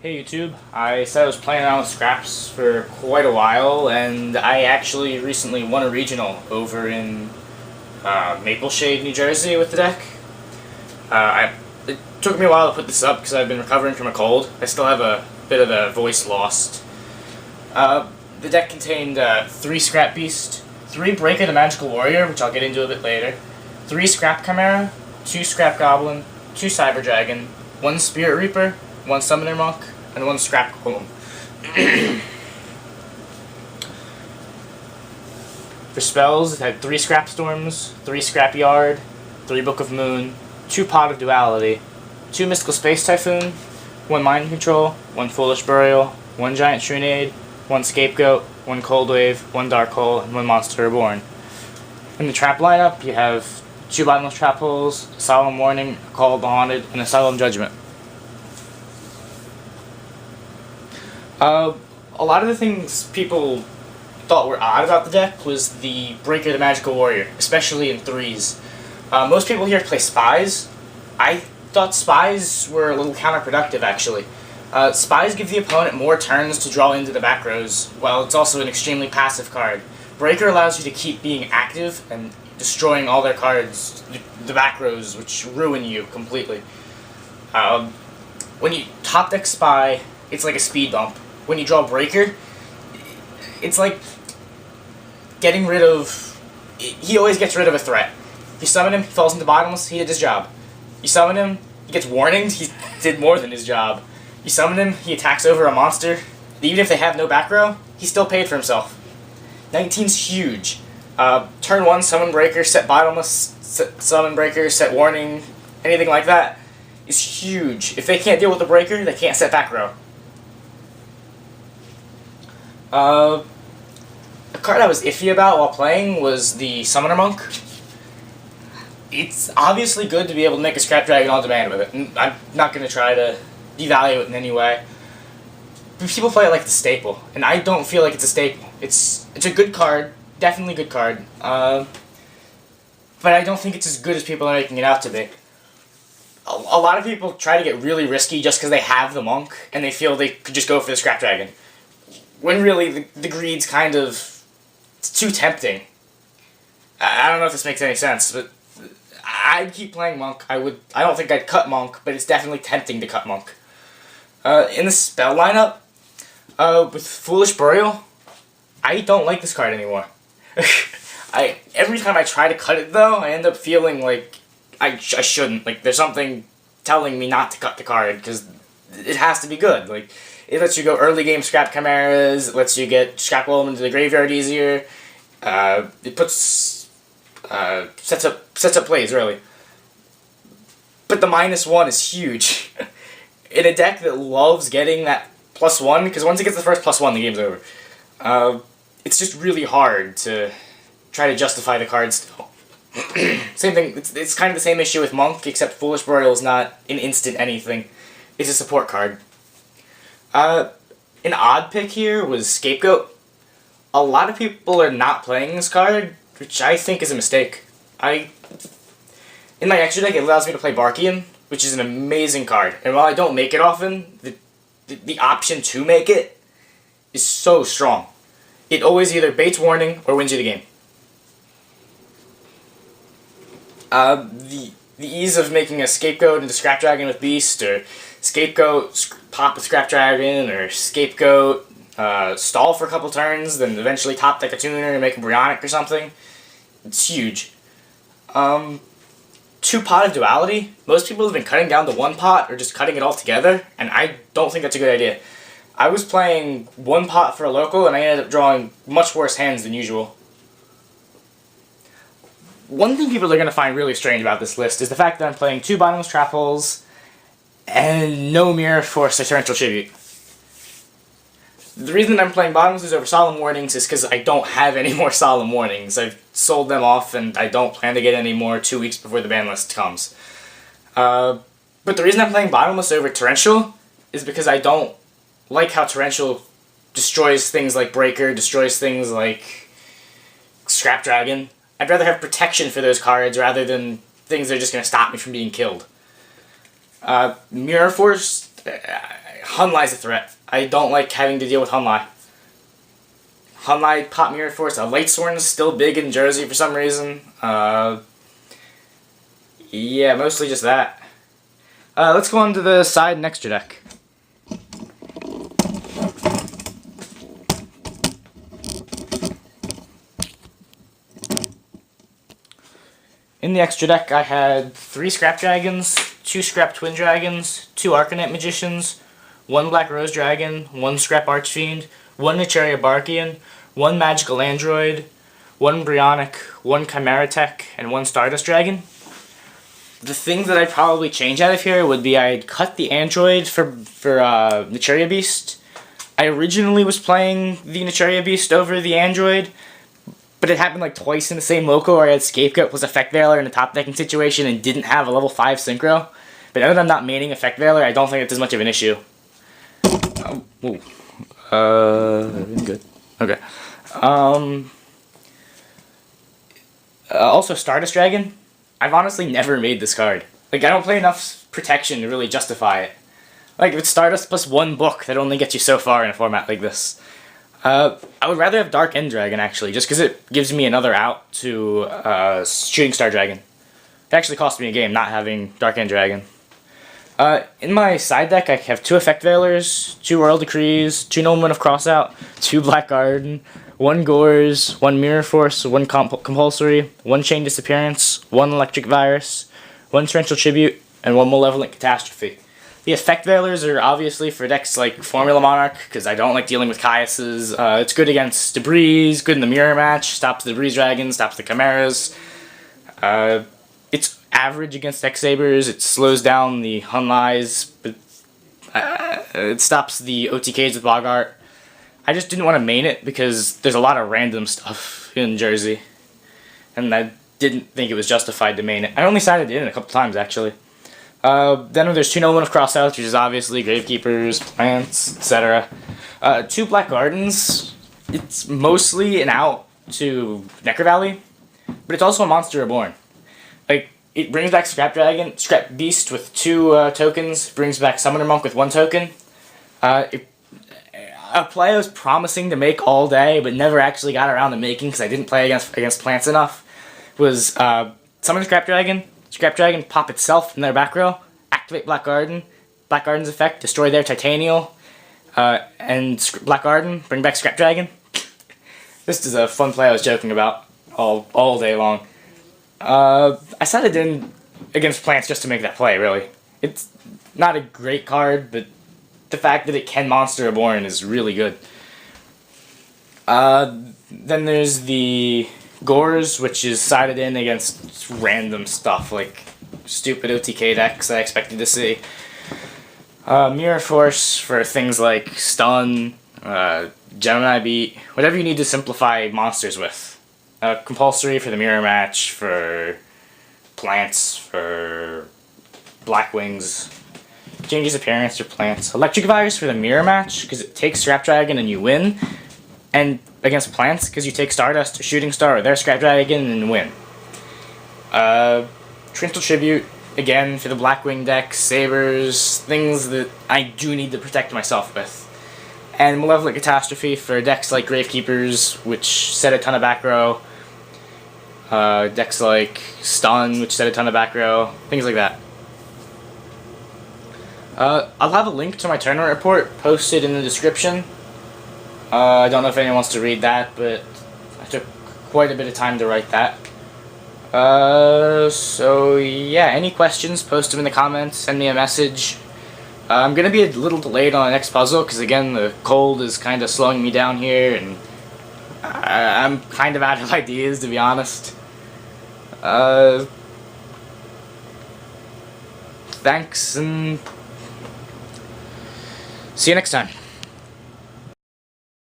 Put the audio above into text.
Hey YouTube, I said I was playing around with Scraps for quite a while, and I actually recently won a regional over in Maple Shade, New Jersey with the deck. It took me a while to put this up because I've been recovering from a cold. I still have a bit of the voice lost. The deck contained 3 Scrap Beast, 3 Breaker the Magical Warrior, which I'll get into a bit later, 3 Scrap Chimera, 2 Scrap Goblin, 2 Cyber Dragon, 1 Spirit Reaper, 1 Summoner Monk, and 1 Scrap Golem. For spells, it had 3 Scrap Storms, 3 Scrap Yard, 3 Book of Moon, 2 Pot of Duality, 2 Mystical Space Typhoon, 1 Mind Control, 1 Foolish Burial, 1 Giant Trynet, 1 Scapegoat, 1 Cold Wave, 1 Dark Hole, and 1 Monster Reborn. In the trap lineup, you have 2 Bottomless Trap Holes, Solemn Warning, a Call of the Haunted, and a Solemn Judgment. A lot of the things people thought were odd about the deck was the Breaker the Magical Warrior, especially in 3s. Most people here play Spies. I thought Spies were a little counterproductive, actually. Spies give the opponent more turns to draw into the back rows, while it's also an extremely passive card. Breaker allows you to keep being active and destroying all their cards, the back rows, which ruin you completely. When you top deck Spy, it's like a speed bump. When you draw Breaker, it's like getting rid of... He always gets rid of a threat. If you summon him, he falls into Bottomless, he did his job. You summon him, he gets warninged, he did more than his job. You summon him, he attacks over a monster. Even if they have no back row, he still paid for himself. 19's huge. Turn 1, summon Breaker, set Bottomless, summon Breaker, set Warning, anything like that is huge. If they can't deal with the Breaker, they can't set back row. A card I was iffy about while playing was the Summoner Monk. It's obviously good to be able to make a Scrap Dragon on demand with it, and I'm not going to try to devalue it in any way. But people play it like the staple, and I don't feel like it's a staple. It's a good card, definitely a good card, but I don't think it's as good as people are making it out to be. A lot of people try to get really risky just because they have the Monk, and they feel they could just go for the Scrap Dragon. When really, the greed's kind of... it's too tempting. I don't know if this makes any sense, but I'd keep playing Monk. I don't think I'd cut Monk, but it's definitely tempting to cut Monk. In the spell lineup, with Foolish Burial, I don't like this card anymore. Every time I try to cut it, though, I end up feeling like I shouldn't. Like, there's something telling me not to cut the card, because it has to be good. Like, it lets you go early game Scrap Chimeras, it lets you get Scrap Golem into the graveyard easier, it puts, sets up plays, really. But the -1 is huge. In a deck that loves getting that +1, because once it gets the first +1, the game's over. It's just really hard to try to justify the card still. Same thing, it's kind of the same issue with Monk, except Foolish Burial is not an instant anything. It's a support card. An odd pick here was Scapegoat. A lot of people are not playing this card, which I think is a mistake. In my extra deck, it allows me to play Barkian, which is an amazing card. And while I don't make it often, the option to make it is so strong. It always either baits Warning or wins you the game. The ease of making a Scapegoat into Scrap Dragon with Beast, or Scapegoat pop with Scrap Dragon, or Scapegoat stall for a couple turns, then eventually top deck a tuner and make a Bryonic or something. It's huge. 2 Pot of Duality. Most people have been cutting down to 1 pot or just cutting it all together, and I don't think that's a good idea. I was playing 1 pot for a local, and I ended up drawing much worse hands than usual. One thing people are going to find really strange about this list is the fact that I'm playing 2 Bottomless Trap Holes and no Mirror Force or Torrential Tribute. The reason I'm playing Bottomless over Solemn Warnings is because I don't have any more Solemn Warnings. I've sold them off and I don't plan to get any more 2 weeks before the ban list comes. But the reason I'm playing Bottomless over Torrential is because I don't like how Torrential destroys things like Breaker, destroys things like Scrap Dragon. I'd rather have protection for those cards rather than things that are just going to stop me from being killed. Mirror Force, Hunlai's a threat. I don't like having to deal with Hunlai. Hunlai, Pop Mirror Force, Lightsworn is still big in Jersey for some reason. Yeah, mostly just that. Let's go on to the side and extra deck. In the extra deck, I had 3 Scrap Dragons, 2 Scrap Twin Dragons, 2 Arcanite Magicians, 1 Black Rose Dragon, 1 Scrap Archfiend, 1 Nicheria Barkian, 1 Magical Android, 1 Brionic, 1 Chimera Tech, and 1 Stardust Dragon. The things that I'd probably change out of here would be I'd cut the Android for Nicheria Beast. I originally was playing the Nicheria Beast over the Android, but it happened like twice in the same local where I had Scapegoat plus Effect Veiler in a top decking situation and didn't have a level 5 Synchro. But now that I'm not maining Effect Veiler, I don't think it's as much of an issue. Good. Okay. Also Stardust Dragon. I've honestly never made this card. Like, I don't play enough protection to really justify it. Like, if it's Stardust plus 1 book, that only gets you so far in a format like this. I would rather have Dark End Dragon, actually, just because it gives me another out to Shooting Star Dragon. It actually cost me a game not having Dark End Dragon. In my side deck, I have 2 Effect Veilers, 2 Royal Decrees, 2 Noblemen of Crossout, 2 Black Garden, 1 Gores, 1 Mirror Force, 1 Compulsory, 1 Chain Disappearance, 1 Electric Virus, 1 Torrential Tribute, and 1 Malevolent Catastrophe. The Effect Veilers are obviously for decks like Formula Monarch, because I don't like dealing with Caiuses. It's good against Debris, good in the Mirror Match, stops the Debris Dragons, stops the Chimeras. It's average against X-Sabers, it slows down the Hunlais, but it stops the OTKs with Bogart. I just didn't want to main it because there's a lot of random stuff in Jersey, and I didn't think it was justified to main it. I only sided in a couple times, actually. Then there's 2 Noblemen of Crossouts, which is obviously Gravekeepers, Plants, etc. 2 Black Gardens. It's mostly an out to Necro Valley, but it's also a Monster Reborn. Like, it brings back Scrap Beast with 2 tokens, brings back Summoner Monk with 1 token. A play I was promising to make all day, but never actually got around to making because I didn't play against plants enough, was Summon Scrap Dragon, pop itself in their back row, activate Black Garden, Black Garden's effect, destroy their Titanial, and Black Garden, bring back Scrap Dragon. This is a fun play I was joking about all day long. I sided in against plants just to make that play, really. It's not a great card, but the fact that it can Monster Reborn is really good. Then there's the Gores, which is sided in against random stuff, like stupid OTK decks I expected to see. Mirror Force for things like Stun, Gemini Beat, whatever you need to simplify monsters with. Compulsory for the Mirror Match, for Plants, for Black Wings, changes appearance or Plants. Electric Virus for the Mirror Match, because it takes Scrap Dragon and you win. And against Plants, because you take Stardust or Shooting Star or their Scrap Dragon and win. Torrential Tribute, again, for the Blackwing deck, Sabers, things that I do need to protect myself with. And Malevolent Catastrophe for decks like Gravekeepers, which set a ton of back row. Decks like Stun, which set a ton of back row. Things like that. I'll have a link to my tournament report posted in the description. I don't know if anyone wants to read that, but I took quite a bit of time to write that. So yeah, any questions, post them in the comments, send me a message. I'm going to be a little delayed on the next puzzle, because again, the cold is kind of slowing me down here, and I'm kind of out of ideas, to be honest. Thanks, and see you next time.